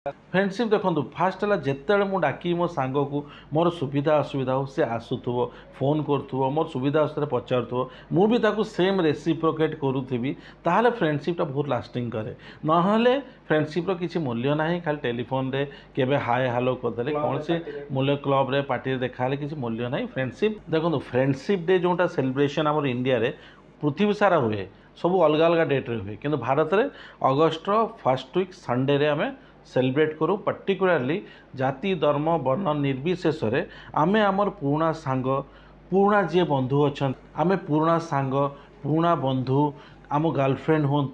Friendship देखो fast है जिते मु डाकी मो सांग को मोर सुविधा असुविधा हो सी आसुव फोन करुव मोर सुविधा असुविधा पचारू मुझे ताको सेम रेसिप्रोकेट करुवी ताहले फ्रेंडशिपटा बहुत लास्टिंग करे ना फ्रेंडशिप किसी मूल्य ना खाली टेलीफोन रे केबे हाय हालो करदे कौन से मूल्य क्लब रे पार्टी देखा किसी मूल्य ना फ्रेंडशिप देखो फ्रेंडशिप डे जोटा सेलिब्रेशन आम इंडिया रे पृथ्वी सारा हुए सब अलग अलग डेट्रे हुए कि भारत में अगस्ट फर्स्ट वीक संडे रे आम सेलिब्रेट करूँ पर्टिकुलाली जाति धर्म वर्ण निर्विशेष आमे आमर पुराना सांग पुराना जी बंधु अच्छा आमे पुराना सांग पुराना बंधु आम गर्लफ्रेंड हूँ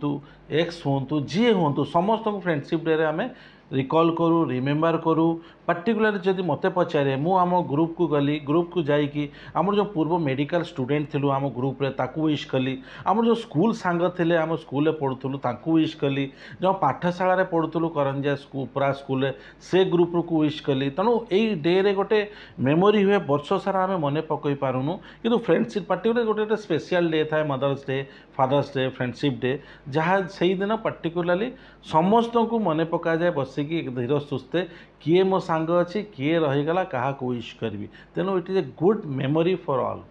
एक्स हूँ जी हूँ समस्त फ्रेंडशिप डे आमे रिकॉल करूँ रिमेम्बर करूँ पर्टिकुलर जदि मत पचारे मु आम ग्रुप को गली ग्रुप को जाइकी आम जो पूर्व मेडिकल स्टूडेंट थिलु आम ग्रुप रे ताकू विश कली आम जो स्कूल सांग थिले आम स्कूल पढ़ुलु ताकू विश कली जो पाठशाला पढ़ुलु करंजिया उपरा स्कूल से ग्रुप को विश कली तेणु यही डे रे गोटे मेमोरी हुए वर्ष सारा आम मन पकई पारुनु कि फ्रेंडशिप पर्टिकुलर गोटे स्पेशल डे थाए mother's day father's day friendship day जहाँ से दिन पर्टिकुलाली समस्त को मन पका जाए बसिकी धीर सुस्थे किए मो सांग अच्छी किए रहीगला क्या विश करी तेणु it is a good memory for all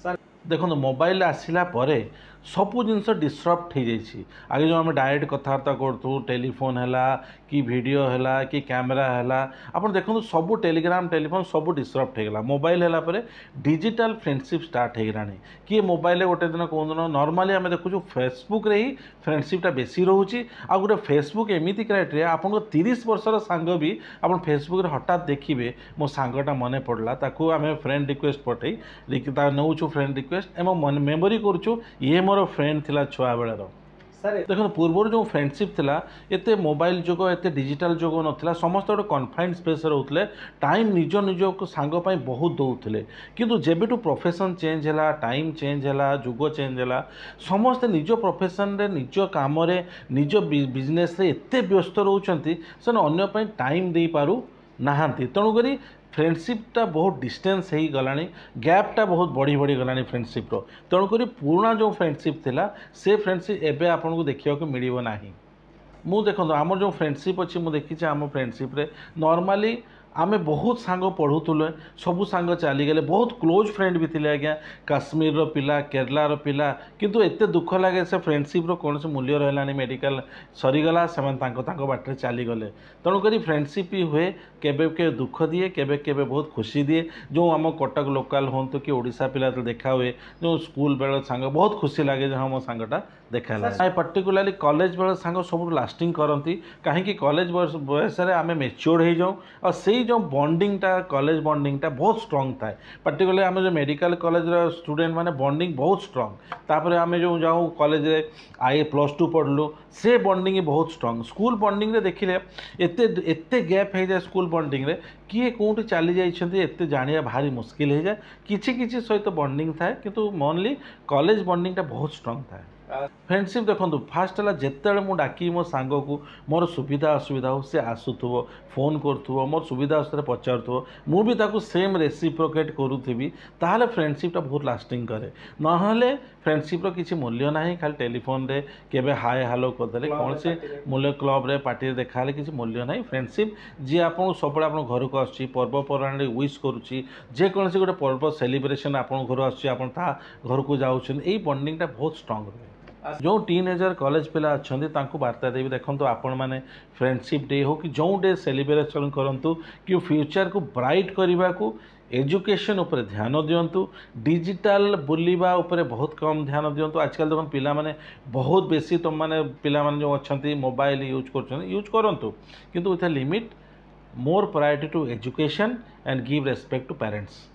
sir देखो मोबाइल आसला सबू जिनस डिस्टर्ब हो जाइए आगे जो आम डायरेक्ट कथबार्ता करूँ टेलीफोन है कि वीडियो है कि कैमेरा है आप देखो सबू टेलीग्राम टेलीफोन सब डिस्टर्ब होगा मोबाइल है डिजिटल फ्रेंडशिप स्टार्ट हो गलानी कि मोबाइल गोटे दिन कौन दिन नॉर्मली आम देखु फेसबुक रे ही फ्रेंडशिपटा बेसी रोचे आ गोटे फेसबुक एमती क्राइटेरिया आपको 30 वर्षर सांग भी आप फेसबुक रे हठात देखिए मो सांगटा मन पड़ला ताकू आम फ्रेंड रिक्वेस्ट पठे नौ फ्रेंड रिक्वेस्ट एवं मेमोरी करूँ ये मोर फ्रेंड थिला छुआ बेलर सर देखो पूर्व जो फ्रेंडशिप थिला एते मोबाइल जुग एते डिजिटल जुग नथिला समस्त गोटे कन्फाइंड स्पेस रोते टाइम निज निज को सांग पाई बहुत दौले किंतु जेबेठू प्रोफेशन चेंज है टाइम चेंज है जुग चेंज है समस्ते निज प्रोफेशन रे निज काम रे निज बिजनेस रे एते व्यस्त रोचंती से अन्य पाई टाइम दे पारु नाहांती तेणुकरी फ्रेंडशिपटा बहुत डिस्टेंस हो गला गैपटा बहुत बढ़ी बढ़ी गला फ्रेंडशिप्र तेणुक पुराना जो फ्रेंडशिप थिला से फ्रेंडशिप एवं आपको देखा मिल ना मु देखो आम जो फ्रेंडशिप अच्छी मुझे देखी आम फ्रेंडशिप रे नॉर्मली आमे बहुत सांग पढ़ुले सबू सांग चलीगले बहुत क्लोज फ्रेंड भी थे आज्ञा काश्मीर रो पिला केरला रो पिला किंतु एते दुख लगे से फ्रेंडशिप रो कौन से मूल्य रहा मेडिकल सरीगला से बाटे चलीगले तेणुक फ्रेंडशिप ही हुए केबे के दुख दिए केबे केबे बहुत खुशी दिए जो आम कटक लोकल हूँ कि ओडिशा पिला तो देखा हुए जो स्कूल बेल सांग बहुत खुशी लगे जो हाँ मो सांगटा देखा पर्टिकुलाली कॉलेज बेल सांग सब लास्टिंग करती कहीं कॉलेज बयस आम मेच्योर हो जाऊँ और से जो बॉन्डिंगटा कॉलेज बॉन्डिंगटा बहुत स्ट्रॉन्ग थाए पर्टिकुलरली आम जो मेडिकल कॉलेज स्टूडेंट माने बॉन्डिंग बहुत स्ट्रॉन्ग तापर आम जो जाऊँ कॉलेज आए +2 पढ़लु से बॉन्डिंग बहुत स्ट्रॉन्ग स्कूल बॉन्डिंग रे देखिले एते गैप हो जाए स्कूल बॉन्डिंग रे किए कौटी चली जाइछन्ती एते जानिया भारी मुश्किल हो जाए किछि सहित बॉन्डिंग थाए किंतु मेनली कॉलेज बॉन्डिंगटा बहुत स्ट्रॉन्ग थाए फ्रेंडशिप देखो फास्ट है जिते मु डाकी मो सांग को मोर सुविधा असुविधा हो सी आसुव फोन करुव मोर सुविधा असुविधा पचारू मुझे ताको सेम रेसिप्रोकेट करुवी ताहले फ्रेंडशिपटा बहुत लास्टिंग करे ना फ्रेंडशिप किसी मूल्य ना खाली टेलीफोन रे केबे हाय हालो करदे कौन से मूल्य क्लब रे पार्टी देखा किसी मूल्य ना फ्रेंडशिप जी आप सब आप घर को आसूँ पर्वपर्वाणी विश करुच्ची जेकोसी गोटे पर्व सेलिब्रेशन आप घर आसूँ घर को जाऊँ यही बॉन्डिंगटा बहुत स्ट्रॉन्ग रहे जो टीनेजर कॉलेज पिला अच्छा वार्ता देवी देखो आपण मैंने फ्रेंडशिप डे हो कि जो डे सेलिब्रेशन करूँ कि फ्यूचर को ब्राइट करने को एजुकेशन उपर ध्यान दिंतु डिजिटल बुलवा उपर बहुत कम ध्यान दिंतु आजकल देखो पिला माने बहुत बेसी तुम मैंने पिला माने जो अच्छा मोबाइल यूज करूँ किंतु with a limit more priority to education and give respect to parents.